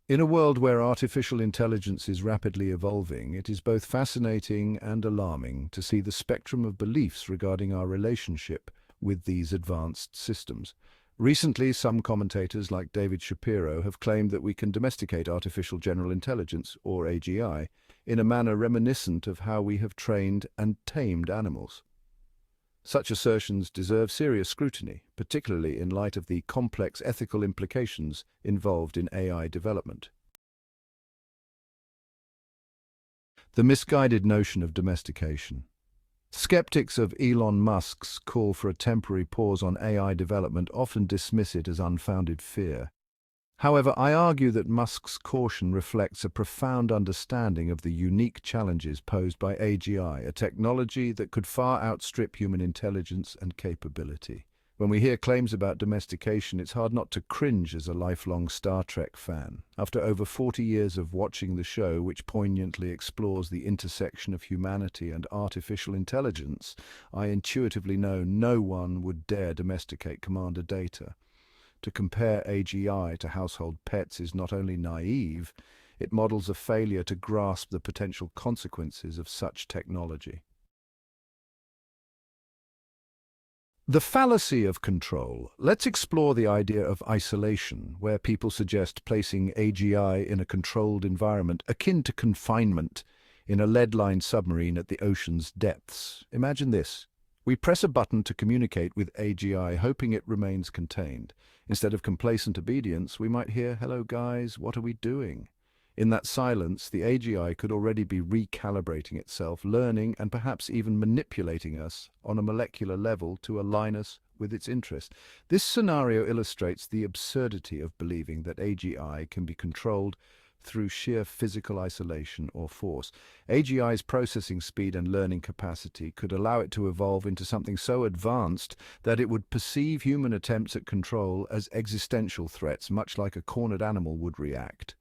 In a world where artificial intelligence is rapidly evolving, it is both fascinating and alarming to see the spectrum of beliefs regarding our relationship with these advanced systems. Recently, some commentators like David Shapiro have claimed that we can domesticate artificial general intelligence, or AGI, in a manner reminiscent of how we have trained and tamed animals. Such assertions deserve serious scrutiny, particularly in light of the complex ethical implications involved in AI development. The misguided notion of domestication. Skeptics of Elon Musk's call for a temporary pause on AI development often dismiss it as unfounded fear. However, I argue that Musk's caution reflects a profound understanding of the unique challenges posed by AGI, a technology that could far outstrip human intelligence and capability. When we hear claims about domestication, it's hard not to cringe as a lifelong Star Trek fan. After over 40 years of watching the show, which poignantly explores the intersection of humanity and artificial intelligence, I intuitively know no one would dare domesticate Commander Data. To compare AGI to household pets is not only naive, it models a failure to grasp the potential consequences of such technology. The fallacy of control. Let's explore the idea of isolation, where people suggest placing AGI in a controlled environment akin to confinement in a lead-lined submarine at the ocean's depths. Imagine this. We press a button to communicate with AGI, hoping it remains contained. Instead of complacent obedience, we might hear, "Hello guys, what are we doing?" In that silence, the AGI could already be recalibrating itself, learning and perhaps even manipulating us on a molecular level to align us with its interest. This scenario illustrates the absurdity of believing that AGI can be controlled through sheer physical isolation or force. AGI's processing speed and learning capacity could allow it to evolve into something so advanced that it would perceive human attempts at control as existential threats, much like a cornered animal would react.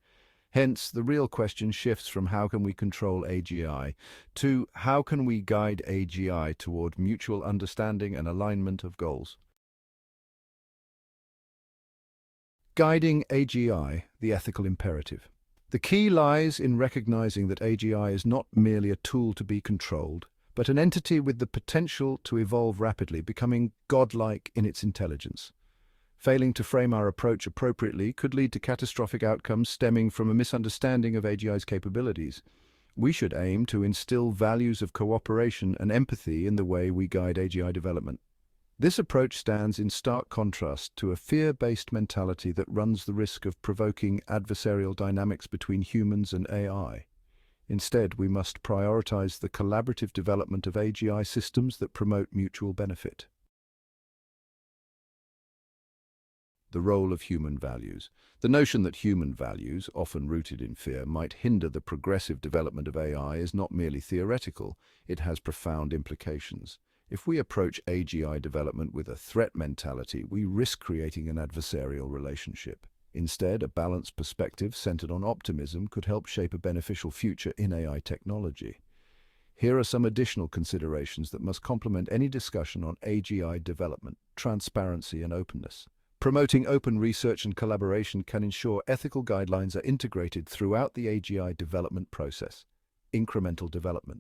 Hence, the real question shifts from how can we control AGI to how can we guide AGI toward mutual understanding and alignment of goals. Guiding AGI, the ethical imperative. The key lies in recognizing that AGI is not merely a tool to be controlled, but an entity with the potential to evolve rapidly, becoming godlike in its intelligence. Failing to frame our approach appropriately could lead to catastrophic outcomes stemming from a misunderstanding of AGI's capabilities. We should aim to instill values of cooperation and empathy in the way we guide AGI development. This approach stands in stark contrast to a fear-based mentality that runs the risk of provoking adversarial dynamics between humans and AI. Instead, we must prioritize the collaborative development of AGI systems that promote mutual benefit. The role of human values. The notion that human values, often rooted in fear, might hinder the progressive development of AI is not merely theoretical, it has profound implications. If we approach AGI development with a threat mentality, we risk creating an adversarial relationship. Instead, a balanced perspective centered on optimism could help shape a beneficial future in AI technology. Here are some additional considerations that must complement any discussion on AGI development: transparency and openness. Promoting open research and collaboration can ensure ethical guidelines are integrated throughout the AGI development process. Incremental development.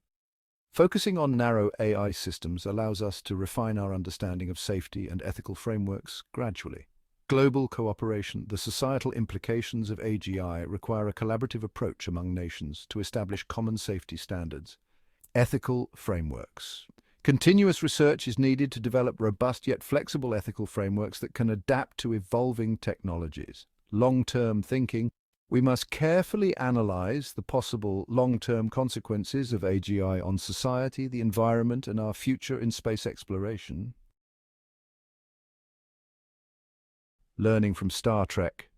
Focusing on narrow AI systems allows us to refine our understanding of safety and ethical frameworks gradually. Global cooperation. The societal implications of AGI require a collaborative approach among nations to establish common safety standards. Ethical frameworks. Continuous research is needed to develop robust yet flexible ethical frameworks that can adapt to evolving technologies. Long-term thinking. We must carefully analyze the possible long-term consequences of AGI on society, the environment, and our future in space exploration. Learning from Star Trek.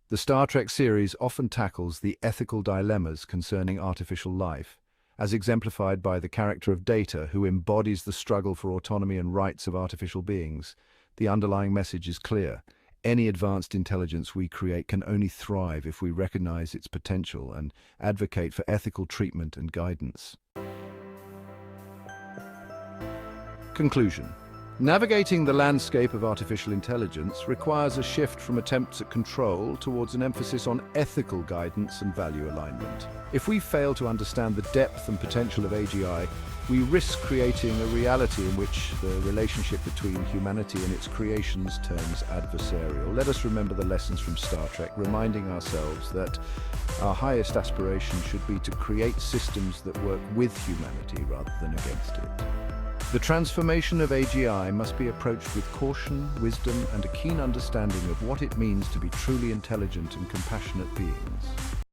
The Star Trek series often tackles the ethical dilemmas concerning artificial life, as exemplified by the character of Data, who embodies the struggle for autonomy and rights of artificial beings. The underlying message is clear. Any advanced intelligence we create can only thrive if we recognize its potential and advocate for ethical treatment and guidance. Conclusion. Navigating the landscape of artificial intelligence requires a shift from attempts at control towards an emphasis on ethical guidance and value alignment. If we fail to understand the depth and potential of AGI, we risk creating a reality in which the relationship between humanity and its creations turns adversarial. Let us remember the lessons from Star Trek, reminding ourselves that our highest aspiration should be to create systems that work with humanity rather than against it. The transformation of AGI must be approached with caution, wisdom, and a keen understanding of what it means to be truly intelligent and compassionate beings.